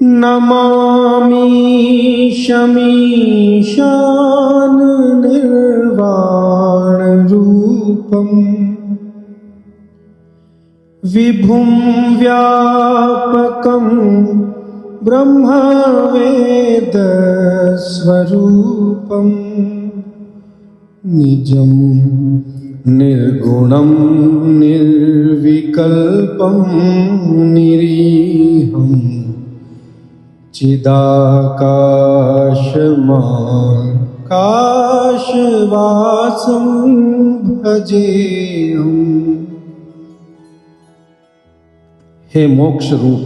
नमामि शमीशान निर्वाण रूपम विभुं व्यापकं ब्रह्मवेद स्वरूपं निजं निर्गुणं निर्विकल्पं निरीहं चिदाकाशमाकाशवासं भजेऽहम्। हे मोक्ष रूप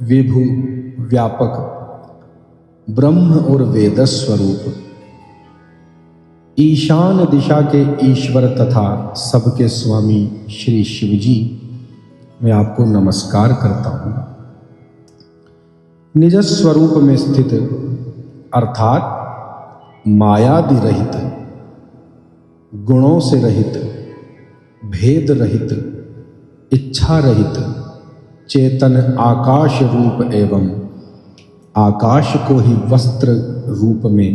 विभु व्यापक ब्रह्म और वेद स्वरूप, ईशान दिशा के ईश्वर तथा सबके स्वामी श्री शिव जी, मैं आपको नमस्कार करता हूँ। निज स्वरूप में स्थित अर्थात मायादि रहित, गुणों से रहित, भेद रहित, इच्छा रहित, चेतन आकाश रूप एवं आकाश को ही वस्त्र रूप में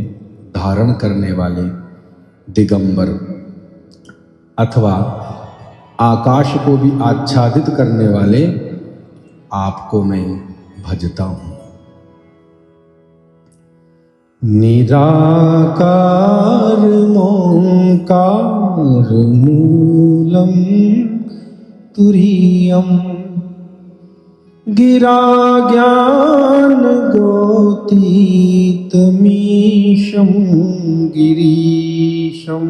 धारण करने वाले दिगंबर अथवा आकाश को भी आच्छादित करने वाले आपको मैं भजता हूँ। निराकार मोंकार मूलम तुरीयम गिरा ज्ञान गोतीतमीशं गिरीशं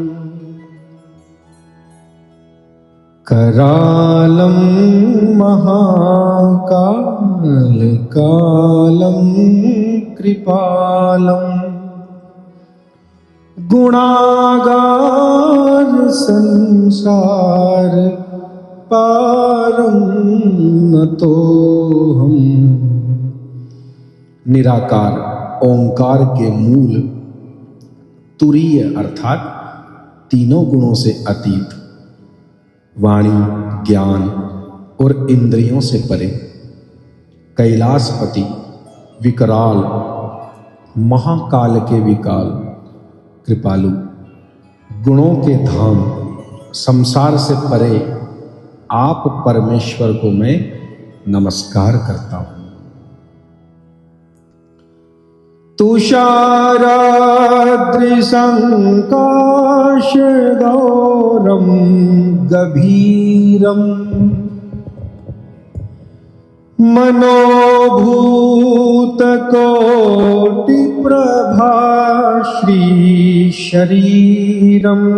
करालं महाकाल कालं कृपालं गुणागार संसार पारम नतोऽहम्। निराकार ओंकार के मूल, तुरीय अर्थात तीनों गुणों से अतीत, वाणी ज्ञान और इंद्रियों से परे, कैलाशपति विकराल महाकाल के विकाल, कृपालु गुणों के धाम, संसार से परे आप परमेश्वर को मैं नमस्कार करता हूं। तुषाराद्रिसंकाशगौरं गभीरं मनोभूतकोटिप्रभा श्रीशरीरम्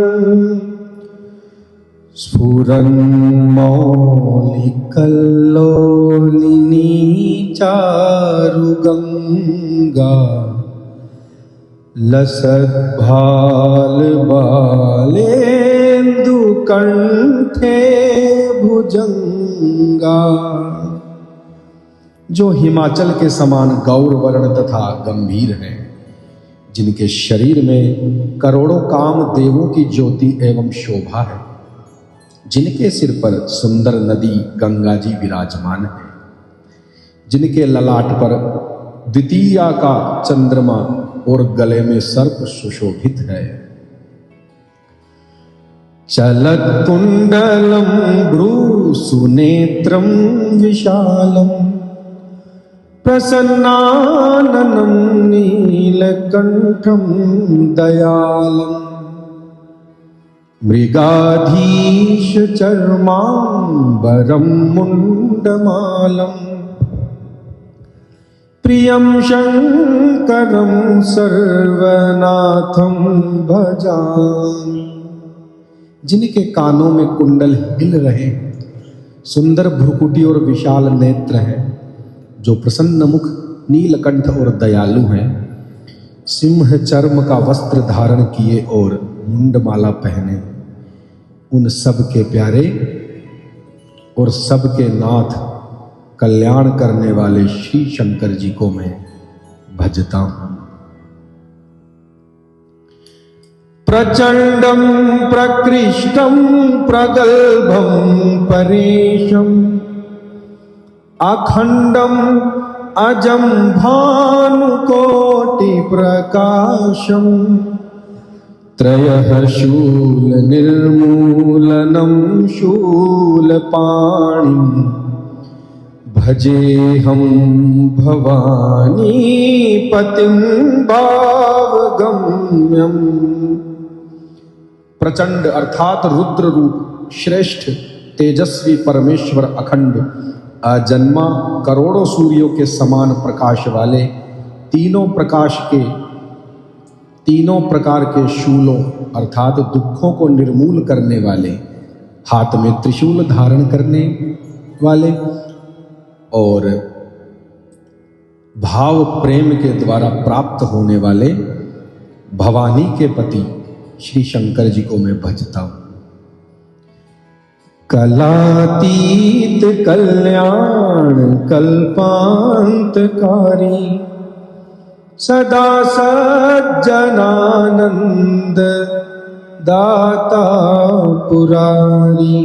स्फुरन्मौलिकल्लोलिनी चारुगंगा लसद्भालबालेन्दुकण्ठे भुजंगा। जो हिमाचल के समान गौर वर्ण तथा गंभीर हैं, जिनके शरीर में करोड़ों काम देवों की ज्योति एवं शोभा है, जिनके सिर पर सुंदर नदी गंगा जी विराजमान है, जिनके ललाट पर द्वितीया का चंद्रमा और गले में सर्प सुशोभित है। चलत कुंडलम भ्रू सुनेत्रम विशालम प्रसन्नाननं नीलकंठम दयालम मृगाधीश चर्मांबरं मुंडमालं प्रियं शंकरं सर्वनाथं भजामि। जिनके कानों में कुंडल हिल रहे, सुंदर भ्रुकुटी और विशाल नेत्र हैं, जो प्रसन्न मुख, नीलकंठ और दयालु हैं, सिंह चर्म का वस्त्र धारण किए और मुंडमाला पहने, उन सब के प्यारे और सबके नाथ कल्याण करने वाले श्री शंकर जी को मैं भजता हूं। प्रचंडम प्रकृष्टम प्रगल्भम परेशम अखंडम अजं भानुकोटि प्रकाशम त्रयः शूल निर्मूलनं शूलपाणिं भजेऽहं भवानी पतिं भावगम्यम्। प्रचंड अर्थात रुद्र रूप, श्रेष्ठ तेजस्वी परमेश्वर, अखंड अजन्मा, करोड़ों सूर्यों के समान प्रकाश वाले, तीनों प्रकार के शूलों अर्थात दुखों को निर्मूल करने वाले, हाथ में त्रिशूल धारण करने वाले और भाव प्रेम के द्वारा प्राप्त होने वाले भवानी के पति श्री शंकर जी को मैं भजता हूं। कलातीत कल्याण कल्पांतकारी सदा सज्जनानंद दाता पुरारी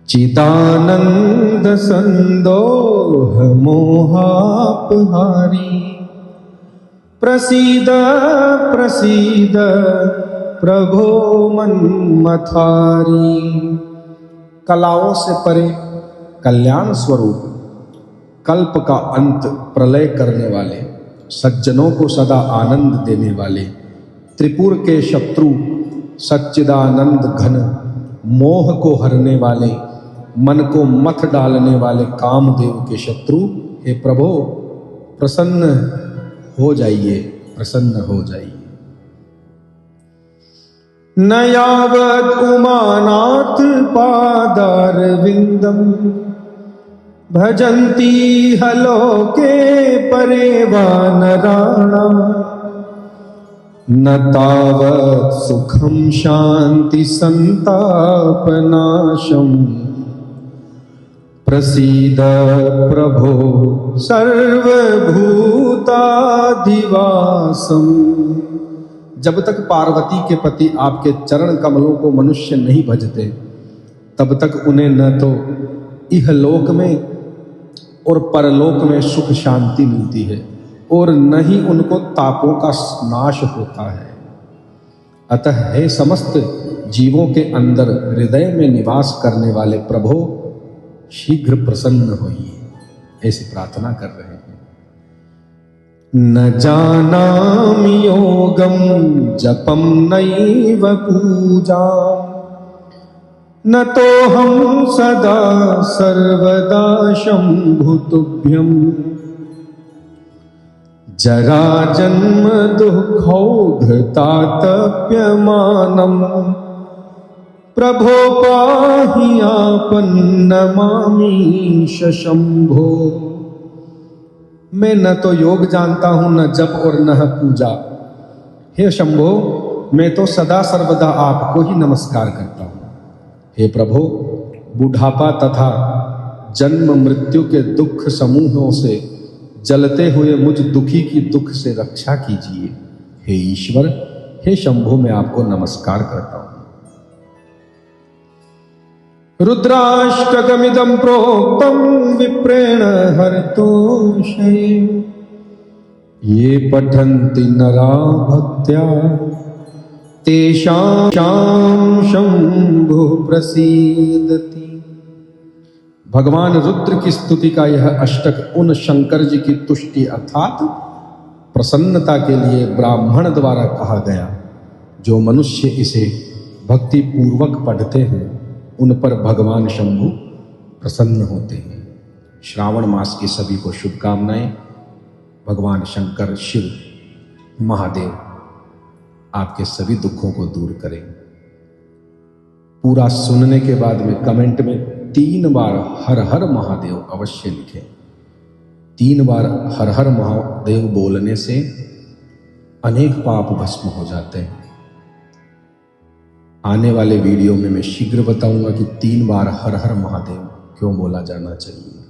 चिदानंद संदोह मोहापहारी प्रसीद प्रसीद प्रभो मन्मथारी। कलाओं से परे कल्याण स्वरूप, कल्प का अंत प्रलय करने वाले, सज्जनों को सदा आनंद देने वाले, त्रिपुर के शत्रु सच्चिदानंद घन, मोह को हरने वाले, मन को मथ डालने वाले कामदेव के शत्रु, हे प्रभो प्रसन्न हो जाइए, प्रसन्न हो जाइए। न यावत् उमानाथ पादारविंदम भजन्ति हलोके परे वानराणां न तावत् सुखं शांति संतापनाशं प्रसीद प्रभो सर्वभूताधिवासम्। जब तक पार्वती के पति आपके चरण कमलों को मनुष्य नहीं भजते, तब तक उन्हें न तो इहलोक में और परलोक में सुख शांति मिलती है और न ही उनको तापों का नाश होता है। अतः हे समस्त जीवों के अंदर हृदय में निवास करने वाले प्रभो शीघ्र प्रसन्न होइए, ऐसी प्रार्थना कर रहे हैं। न जानामि योगं जपं नैव पूजां न तोऽहं सदा सर्वदा शम्भुतुभ्यं जरा जन्म दुःखौघतातप्यमानं प्रभो पाहि आपन्नमामीश शंभो। मैं न तो योग जानता हूं, न जप और न पूजा। हे शंभो, मैं तो सदा सर्वदा आपको ही नमस्कार करता हूं। हे प्रभो, बुढ़ापा तथा जन्म मृत्यु के दुख समूहों से जलते हुए मुझ दुखी की दुख से रक्षा कीजिए। हे ईश्वर, हे शंभो, मैं आपको नमस्कार करता हूं। रुद्राष्टकमिदं प्रोक्तं विप्रेण हरतोषये ये पठन्ति नरा भक्त्या तेषां शंभु प्रसीदति। भगवान रुद्र की स्तुति का यह अष्टक उन शंकर जी की तुष्टि अर्थात प्रसन्नता के लिए ब्राह्मण द्वारा कहा गया। जो मनुष्य इसे भक्ति पूर्वक पढ़ते हैं उन पर भगवान शंभु प्रसन्न होते हैं। श्रावण मास की सभी को शुभकामनाएं। भगवान शंकर, शिव, महादेव आपके सभी दुखों को दूर करें। पूरा सुनने के बाद में कमेंट में 3 बार हर हर महादेव अवश्य लिखें। 3 बार हर हर महादेव बोलने से अनेक पाप भस्म हो जाते हैं। आने वाले वीडियो में मैं शीघ्र बताऊंगा कि 3 बार हर हर महादेव क्यों बोला जाना चाहिए।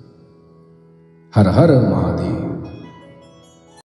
हर हर महादेव।